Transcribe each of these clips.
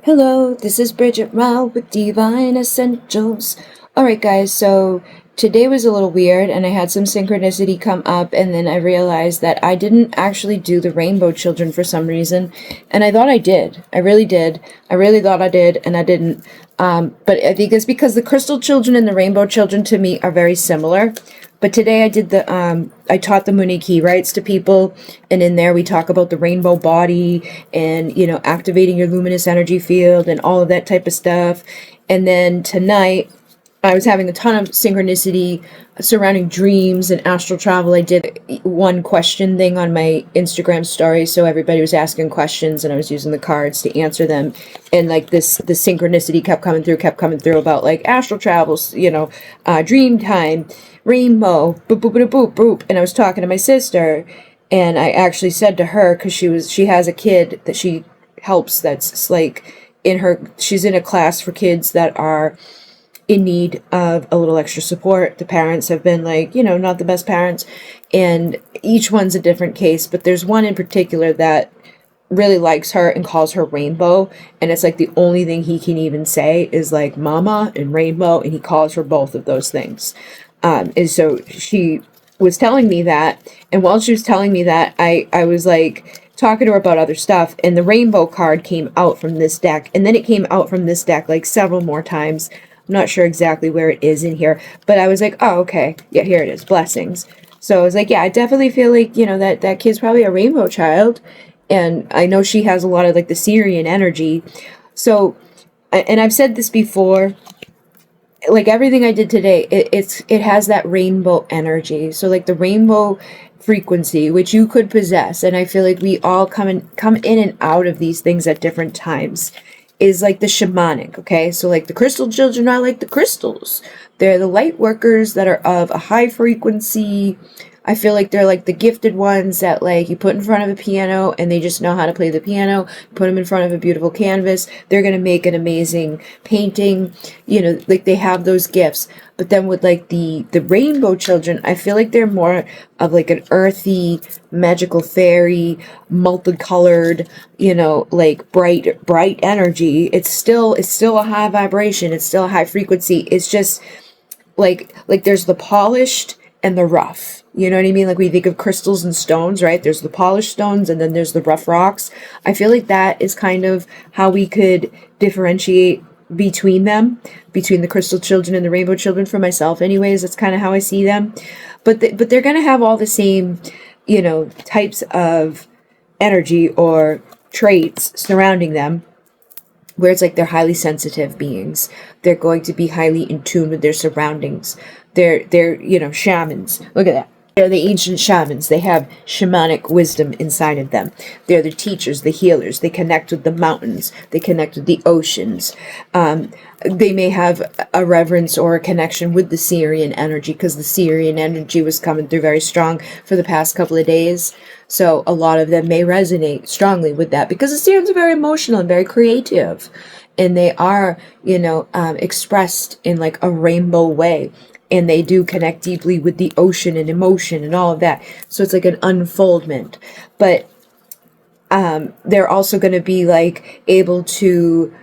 Hello, this is Bridget with Divine Essentials. Alright guys, so today was a little weird and I had some synchronicity come up and then I realized that I didn't actually do the rainbow children for some reason. And I thought I did. I really did. I really thought I did and I didn't. But I think it's because the crystal children and the rainbow children to me are very similar. But today I did I taught the Muni key rites to people, and in there we talk about the rainbow body and, activating your luminous energy field and all of that type of stuff. And then tonight I was having a ton of synchronicity surrounding dreams and astral travel. I did one question thing on my Instagram story, so everybody was asking questions and I was using the cards to answer them. And like the synchronicity kept coming through about like astral travels, dream time, rainbow, boop boop boop boop boop. And I was talking to my sister, and I actually said to her, because she has a kid that she helps that's like she's in a class for kids that are in need of a little extra support. The parents have been like, not the best parents, and each one's a different case, but there's one in particular that really likes her and calls her Rainbow, and it's like the only thing he can even say is like mama and rainbow, and he calls her both of those things. And so she was telling me that, and while she was telling me that, I was like talking to her about other stuff, and the rainbow card came out from this deck, and then it came out from this deck like several more times. I'm not sure exactly where it is in here, but I was like, oh, okay, yeah, here it is, blessings. So I was like, yeah, I definitely feel like, that kid's probably a rainbow child, and I know she has a lot of like the Syrian energy. So, and I've said this before, like everything I did today, it has that rainbow energy. So like the rainbow frequency, which you could possess, and I feel like we all come in and out of these things at different times, is like the shamanic. Okay, so like the crystal children are like the crystals. They're the light workers that are of a high frequency. I feel like they're like the gifted ones that like you put in front of a piano and they just know how to play the piano. Put them in front of a beautiful canvas, they're going to make an amazing painting. Like they have those gifts. But then with like the rainbow children, I feel like they're more of like an earthy, magical fairy, multicolored, like bright energy. It's still a high vibration. It's still a high frequency. It's just like there's the polished and the rough. You know what I mean? Like we think of crystals and stones, right? There's the polished stones and then there's the rough rocks. I feel like that is kind of how we could differentiate between them, between the crystal children and the rainbow children. For myself anyways, that's kind of how I see them. But they're going to have all the same, types of energy or traits surrounding them, where it's like they're highly sensitive beings. They're going to be highly in tune with their surroundings. They're shamans. Look at that. They're the ancient shamans. They have shamanic wisdom inside of them. They're the teachers, the healers. They connect with the mountains. They connect with the oceans. They may have a reverence or a connection with the Syrian energy, because the Syrian energy was coming through very strong for the past couple of days. So a lot of them may resonate strongly with that, because the Syrians are very emotional and very creative. And they are, expressed in like a rainbow way. And they do connect deeply with the ocean and emotion and all of that. So it's like an unfoldment. But they're also going to be like able to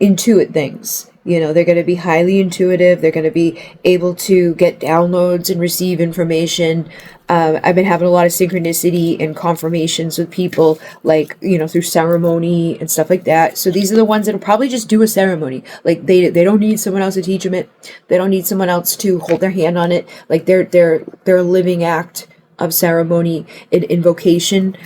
intuit things. They're going to be highly intuitive. They're going to be able to get downloads and receive information. I've been having a lot of synchronicity and confirmations with people, like, through ceremony and stuff like that. So these are the ones that'll probably just do a ceremony. Like they don't need someone else to teach them it. They don't need someone else to hold their hand on it. Like they're a living act of ceremony and invocation.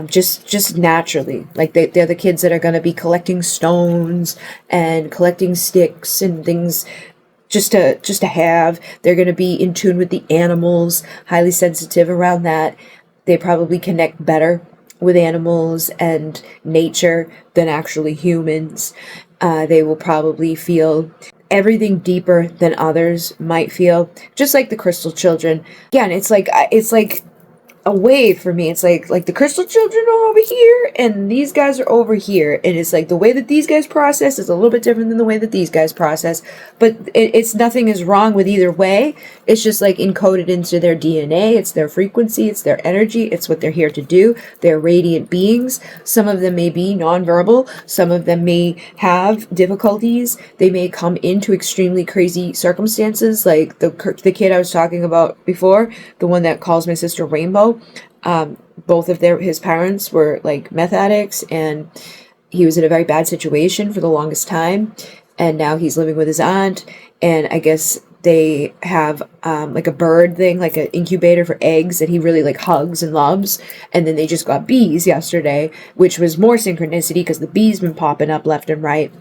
Just naturally, like they're the kids that are going to be collecting stones and collecting sticks and things just to have. They're going to be in tune with the animals, highly sensitive around that. They probably connect better with animals and nature than actually humans. They will probably feel everything deeper than others might feel, just like the crystal children. Again, it's like a wave for me. It's like the crystal children are over here and these guys are over here, and it's like the way that these guys process is a little bit different than the way that these guys process, but it's nothing is wrong with either way. It's just like encoded into their DNA. It's their frequency, it's their energy, it's what they're here to do. They're radiant beings. Some of them may be nonverbal, some of them may have difficulties, they may come into extremely crazy circumstances, like the kid I was talking about before, the one that calls my sister Rainbow. Both of his parents were like meth addicts, and he was in a very bad situation for the longest time, and now he's living with his aunt, and I guess they have like a bird thing, like an incubator for eggs that he really like hugs and loves, and then they just got bees yesterday, which was more synchronicity because the bees been popping up left and right.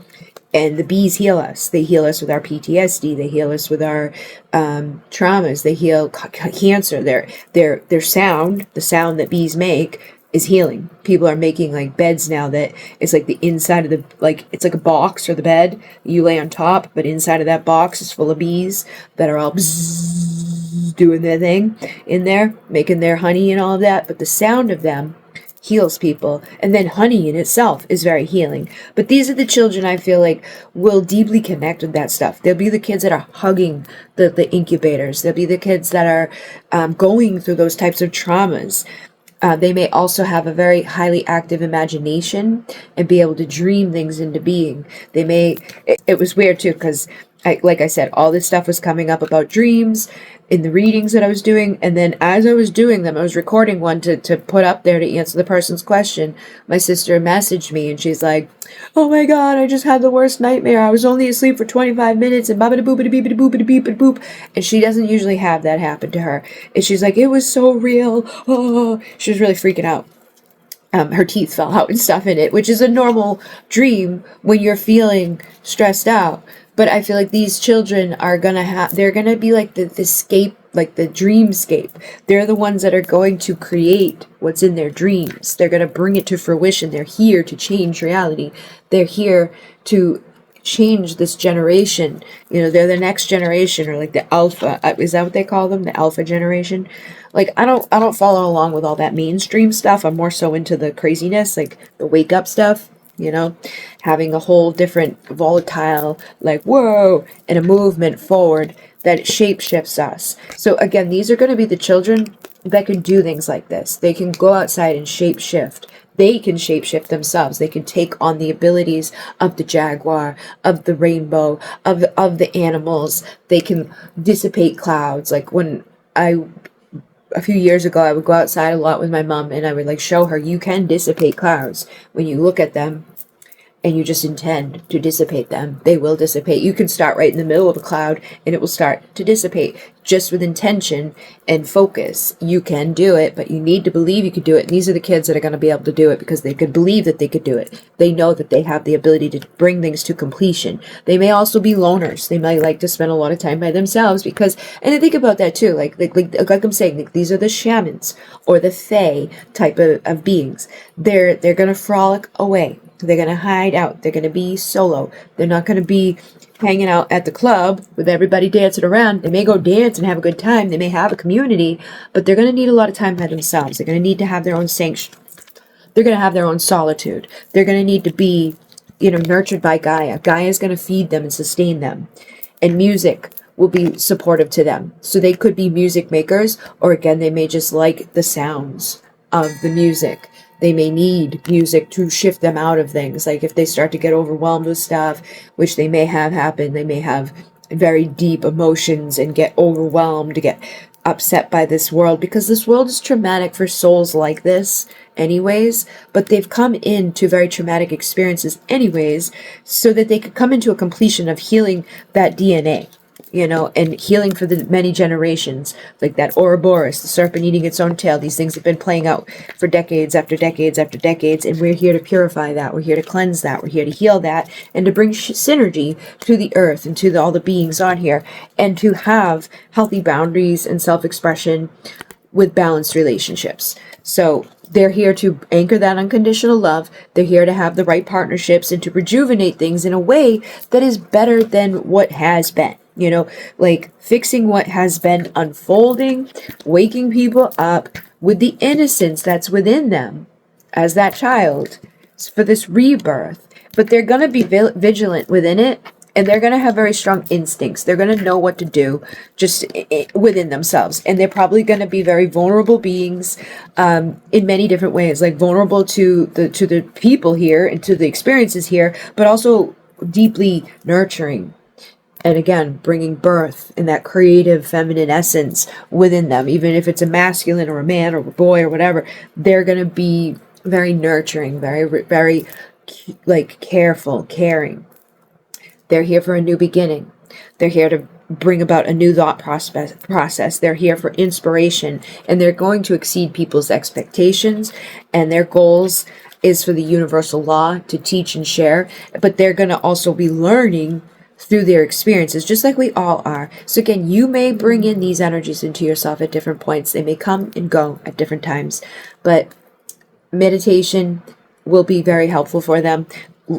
And the bees heal us. They heal us with our PTSD. They heal us with our traumas. They heal cancer. Their sound, the sound that bees make, is healing. People are making like beds now that it's like the inside of the, like it's like a box or the bed you lay on top, but inside of that box is full of bees that are all bzzz, doing their thing in there, making their honey and all of that. But the sound of them heals people, and then honey in itself is very healing. But these are the children I feel like will deeply connect with that stuff. They'll be the kids that are hugging the incubators. They'll be the kids that are going through those types of traumas. They may also have a very highly active imagination and be able to dream things into being. They may, it was weird too, because like I said, all this stuff was coming up about dreams in the readings that I was doing, and then as I was doing them, I was recording one to put up there to answer the person's question. My sister messaged me, and she's like, "Oh my god, I just had the worst nightmare. I was only asleep for 25 minutes, and babada boopity beepity boopity beepity boop." And she doesn't usually have that happen to her. And she's like, "It was so real." Oh, she was really freaking out. Her teeth fell out and stuff in it, which is a normal dream when you're feeling stressed out. But I feel like these children are they're gonna be like the escape, like the dreamscape. They're the ones that are going to create what's in their dreams. They're gonna bring it to fruition. They're here to change reality. They're here to change this generation. You know, they're the next generation, or like the alpha. Is that what they call them? The alpha generation? Like, I don't follow along with all that mainstream stuff. I'm more so into the craziness, like the wake up stuff. You know, having a whole different volatile, like, whoa, and a movement forward that shape-shifts us. So again, these are going to be the children that can do things like this. They can go outside and shape-shift. They can shape-shift themselves. They can take on the abilities of the jaguar, of the rainbow, of the animals. They can dissipate clouds. Like when a few years ago, I would go outside a lot with my mom, and I would like show her, you can dissipate clouds. When you look at them and you just intend to dissipate them, they will dissipate. You can start right in the middle of a cloud and it will start to dissipate just with intention and focus. You can do it, but you need to believe you could do it. And these are the kids that are going to be able to do it because they could believe that they could do it. They know that they have the ability to bring things to completion. They may also be loners. They might like to spend a lot of time by themselves because, and I think about that too, like I'm saying, like these are the shamans or the fae type of beings. They're going to frolic away. They're going to hide out. They're going to be solo. They're not going to be hanging out at the club with everybody dancing around. They may go dance and have a good time. They may have a community, but they're going to need a lot of time by themselves. They're going to need to have their own sanction. They're going to have their own solitude. They're going to need to be, nurtured by Gaia. Gaia is going to feed them and sustain them. And music will be supportive to them. So they could be music makers, or again, they may just like the sounds of the music. They may need music to shift them out of things. Like if they start to get overwhelmed with stuff, which they may have happen, they may have very deep emotions and get overwhelmed, to get upset by this world, because this world is traumatic for souls like this anyways, but they've come into very traumatic experiences anyways, so that they could come into a completion of healing that DNA. And healing for the many generations, like that Ouroboros, the serpent eating its own tail. These things have been playing out for decades after decades after decades, and we're here to purify that. We're here to cleanse that. We're here to heal that, and to bring synergy to the earth and to all the beings on here, and to have healthy boundaries and self-expression with balanced relationships. So they're here to anchor that unconditional love. They're here to have the right partnerships and to rejuvenate things in a way that is better than what has been. Like fixing what has been unfolding, waking people up, with the innocence that's within them as that child for this rebirth. But they're going to be vigilant within it, and they're going to have very strong instincts. They're going to know what to do just within themselves. And they're probably going to be very vulnerable beings in many different ways, like vulnerable to the people here and to the experiences here, but also deeply nurturing. And again, bringing birth and that creative feminine essence within them, even if it's a masculine or a man or a boy or whatever, they're going to be very nurturing, very, very like careful, caring. They're here for a new beginning. They're here to bring about a new thought process. They're here for inspiration, and they're going to exceed people's expectations, and their goals is for the universal law to teach and share, but they're going to also be learning through their experiences, just like we all are. So again, you may bring in these energies into yourself at different points. They may come and go at different times, but meditation will be very helpful for them,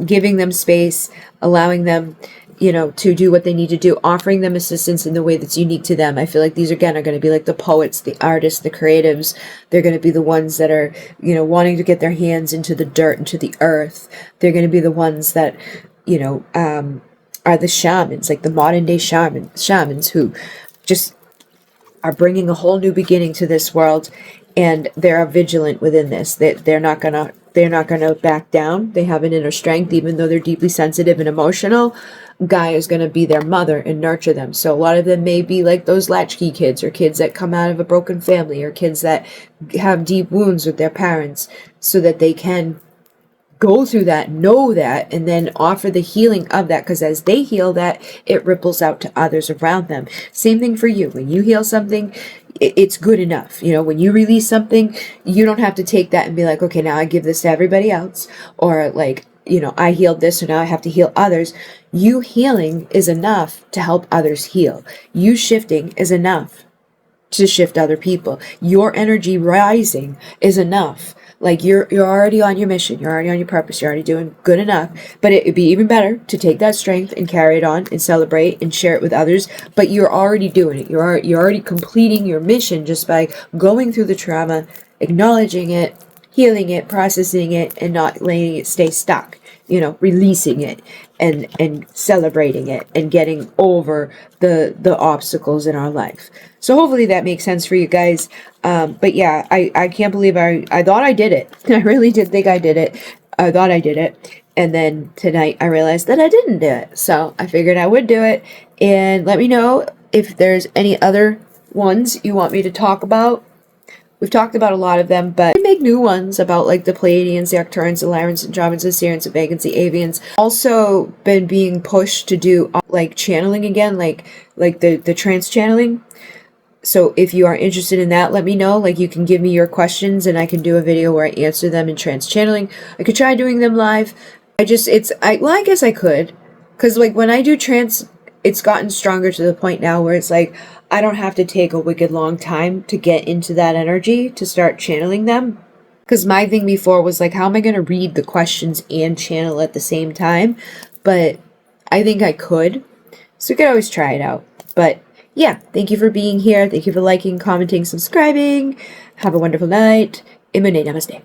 giving them space, allowing them, to do what they need to do, offering them assistance in the way that's unique to them. I feel like these, again, are going to be like the poets, the artists, the creatives. They're going to be the ones that are, wanting to get their hands into the dirt, into the earth. They're going to be the ones that, are the shamans, like the modern day shamans who just are bringing a whole new beginning to this world, and they're vigilant within this. They're not gonna back down. They have an inner strength, even though they're deeply sensitive and emotional. Gaia is gonna be their mother and nurture them. So a lot of them may be like those latchkey kids, or kids that come out of a broken family, or kids that have deep wounds with their parents, so that they can go through that, know that, and then offer the healing of that, because as they heal that, it ripples out to others around them. Same thing for you. When you heal something, it's good enough. When you release something, you don't have to take that and be like, okay, now I give this to everybody else, or like, I healed this, so now I have to heal others. You healing is enough to help others heal. You shifting is enough to shift other people. Your energy rising is enough. Like you're already on your mission. You're already on your purpose. You're already doing good enough. But it'd be even better to take that strength and carry it on and celebrate and share it with others. But you're already doing it. You're already completing your mission just by going through the trauma, acknowledging it, healing it, processing it, and not letting it stay stuck. Releasing it and celebrating it and getting over the obstacles in our life. So hopefully that makes sense for you guys. But yeah, I can't believe I thought I did it. I really did think I did it. I thought I did it. And then tonight I realized that I didn't do it. So I figured I would do it. And let me know if there's any other ones you want me to talk about. We've talked about a lot of them, but we make new ones about like the Pleiadians, the Arcturians, the Lyrans, the Andromedans, the Sirians, the Vegans, the Avians. Also been being pushed to do like channeling again, like the trance channeling. So if you are interested in that, let me know. Like you can give me your questions and I can do a video where I answer them in trance channeling. I could try doing them live. I guess I could. Because like when I do trance, it's gotten stronger to the point now where it's like, I don't have to take a wicked long time to get into that energy to start channeling them. Because my thing before was like, how am I going to read the questions and channel at the same time? But I think I could. So we could always try it out. But yeah, thank you for being here. Thank you for liking, commenting, subscribing. Have a wonderful night. Namaste.